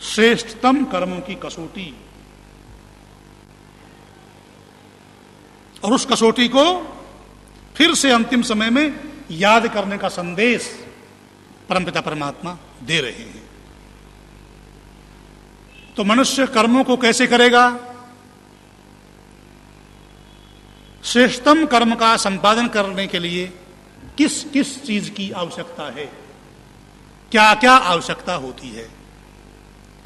श्रेष्ठतम कर्मों की कसौटी, और उस कसौटी को फिर से अंतिम समय में याद करने का संदेश परमपिता परमात्मा दे रहे हैं। तो मनुष्य कर्मों को कैसे करेगा? श्रेष्ठतम कर्म का संपादन करने के लिए किस किस चीज की आवश्यकता है, क्या क्या आवश्यकता होती है,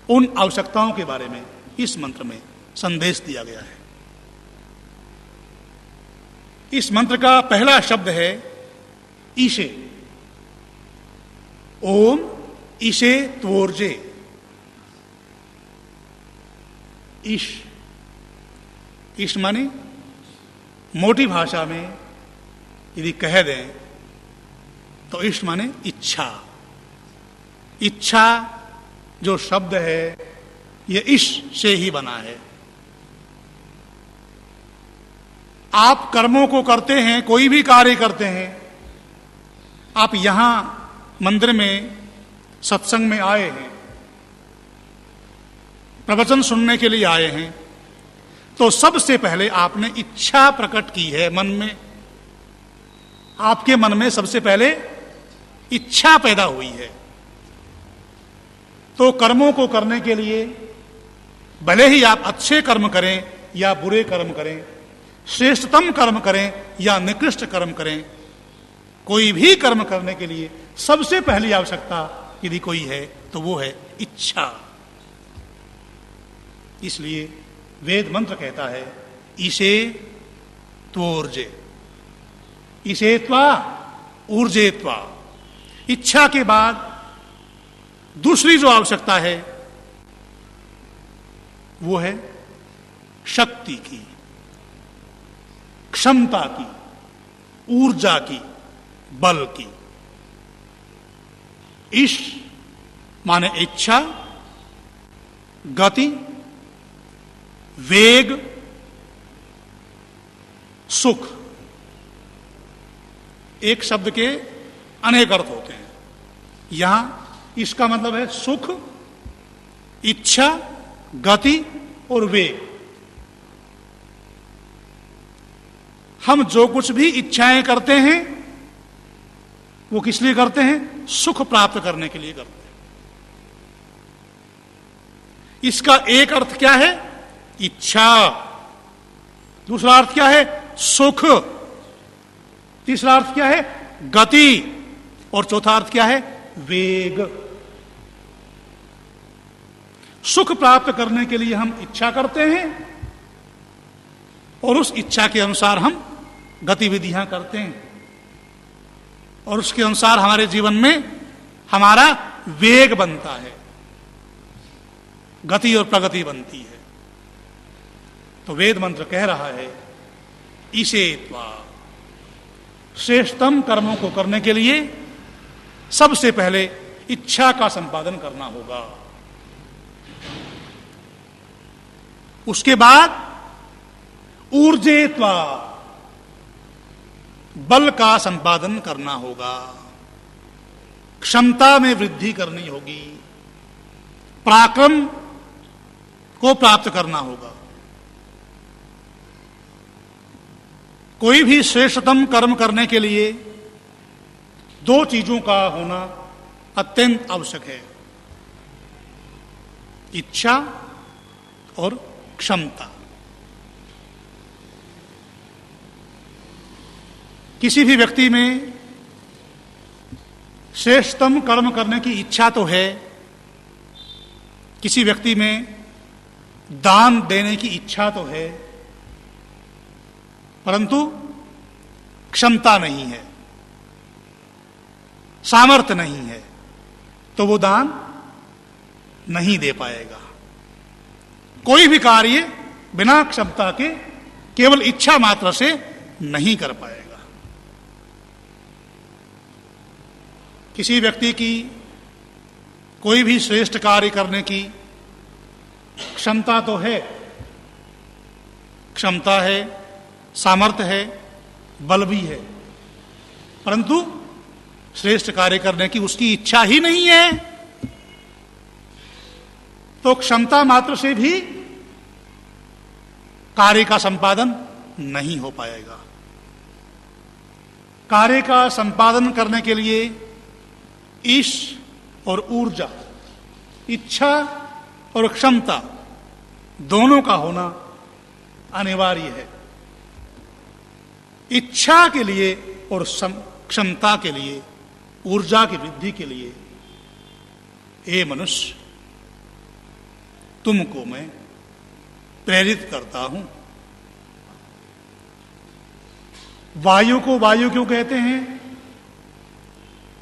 उन आवश्यकताओं के बारे में इस मंत्र में संदेश दिया गया है। इस मंत्र का पहला शब्द है ईशे। ओम ईशे त्वोर्जे। ईश माने मोटी भाषा में यदि कह दें तो ईश माने इच्छा। इच्छा जो शब्द है यह ईश से ही बना है। आप कर्मों को करते हैं, कोई भी कार्य करते हैं, आप यहां मंदिर में सत्संग में आए हैं, प्रवचन सुनने के लिए आए हैं, तो सबसे पहले आपने इच्छा प्रकट की है मन में। आपके मन में सबसे पहले इच्छा पैदा हुई है। तो कर्मों को करने के लिए भले ही आप अच्छे कर्म करें या बुरे कर्म करें, श्रेष्ठतम कर्म करें या निकृष्ट कर्म करें, कोई भी कर्म करने के लिए सबसे पहली आवश्यकता यदि कोई है तो वो है इच्छा। इसलिए वेद मंत्र कहता है ईशे त्वोर्जे। ईशेत्वा ऊर्जेत्वा। इच्छा के बाद दूसरी जो आवश्यकता है वो है शक्ति की, क्षमता की, ऊर्जा की, बल की। ईश माने इच्छा, गति, वेग, सुख। एक शब्द के अनेक अर्थ होते हैं। यहां इसका मतलब है सुख, इच्छा, गति और वेग। हम जो कुछ भी इच्छाएं करते हैं वो किस लिए करते हैं? सुख प्राप्त करने के लिए करते हैं। इसका एक अर्थ क्या है? इच्छा। दूसरा अर्थ क्या है? सुख। तीसरा अर्थ क्या है? गति। और चौथा अर्थ क्या है? वेग। सुख प्राप्त करने के लिए हम इच्छा करते हैं और उस इच्छा के अनुसार हम गतिविधियां करते हैं और उसके अनुसार हमारे जीवन में हमारा वेग बनता है, गति और प्रगति बनती है। तो वेद मंत्र कह रहा है ईशेत्वा। श्रेष्ठतम कर्मों को करने के लिए सबसे पहले इच्छा का संपादन करना होगा। उसके बाद ऊर्जेत्वा, बल का संपादन करना होगा, क्षमता में वृद्धि करनी होगी, पराक्रम को प्राप्त करना होगा। कोई भी श्रेष्ठतम कर्म करने के लिए दो चीजों का होना अत्यंत आवश्यक है, इच्छा और क्षमता। किसी भी व्यक्ति में श्रेष्ठतम कर्म करने की इच्छा तो है, किसी व्यक्ति में दान देने की इच्छा तो है, परंतु क्षमता नहीं है, सामर्थ्य नहीं है, तो वो दान नहीं दे पाएगा। कोई भी कार्य बिना क्षमता के केवल इच्छा मात्र से नहीं कर पाएगा। किसी व्यक्ति की कोई भी श्रेष्ठ कार्य करने की क्षमता तो है, क्षमता है, सामर्थ्य है, बल भी है, परंतु श्रेष्ठ कार्य करने की उसकी इच्छा ही नहीं है। तो क्षमता मात्र से भी कार्य का संपादन नहीं हो पाएगा। कार्य का संपादन करने के लिए ईश और ऊर्जा, इच्छा और क्षमता दोनों का होना अनिवार्य है। इच्छा के लिए और क्षमता के लिए, ऊर्जा की वृद्धि के लिए, हे मनुष्य, तुमको मैं प्रेरित करता हूं। वायु को वायु क्यों कहते हैं?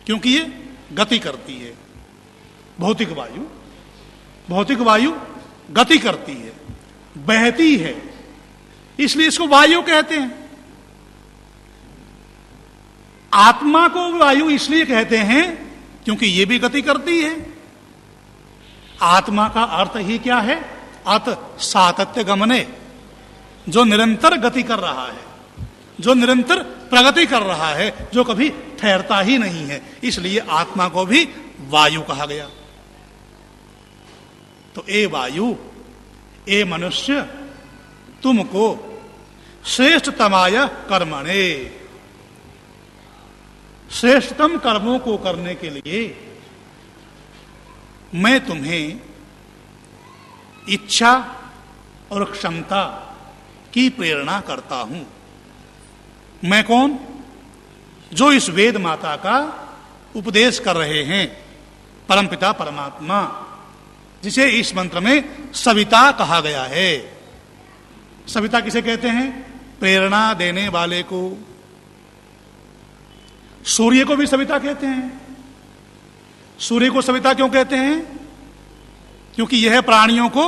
क्योंकि ये गति करती है। भौतिक वायु गति करती है, बहती है, इसलिए इसको वायु कहते हैं। आत्मा को वायु इसलिए कहते हैं क्योंकि ये भी गति करती है। आत्मा का अर्थ ही क्या है? अत सातत्य गमने, जो निरंतर गति कर रहा है, जो निरंतर प्रगति कर रहा है, जो कभी ठहरता ही नहीं है, इसलिए आत्मा को भी वायु कहा गया। तो ए वायु, ए मनुष्य, तुमको श्रेष्ठतमाय कर्मणे, श्रेष्ठतम कर्मों को करने के लिए मैं तुम्हें इच्छा और क्षमता की प्रेरणा करता हूं। मैं कौन? जो इस वेद माता का उपदेश कर रहे हैं, परमपिता परमात्मा, जिसे इस मंत्र में सविता कहा गया है। सविता किसे कहते हैं? प्रेरणा देने वाले को। सूर्य को भी सविता कहते हैं। सूर्य को सविता क्यों कहते हैं? क्योंकि यह प्राणियों को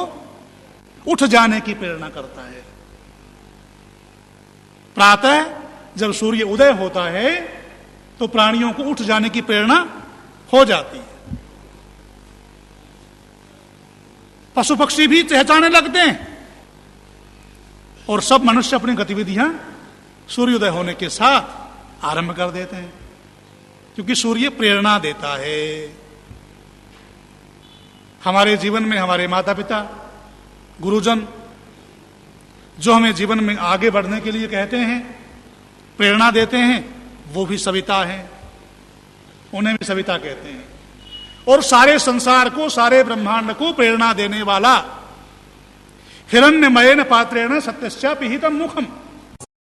उठ जाने की प्रेरणा करता है। प्रातः जब सूर्य उदय होता है तो प्राणियों को उठ जाने की प्रेरणा हो जाती है। पशु पक्षी भी चहचहाने लगते हैं और सब मनुष्य अपनी गतिविधियां सूर्योदय होने के साथ आरंभ कर देते हैं, क्योंकि सूर्य प्रेरणा देता है। हमारे जीवन में हमारे माता पिता, गुरुजन जो हमें जीवन में आगे बढ़ने के लिए कहते हैं, प्रेरणा देते हैं, वो भी सविता है, उन्हें भी सविता कहते हैं। और सारे संसार को, सारे ब्रह्मांड को प्रेरणा देने वाला हिरण्यमयेन पात्रेण सत्यस्या पिहितम मुखम,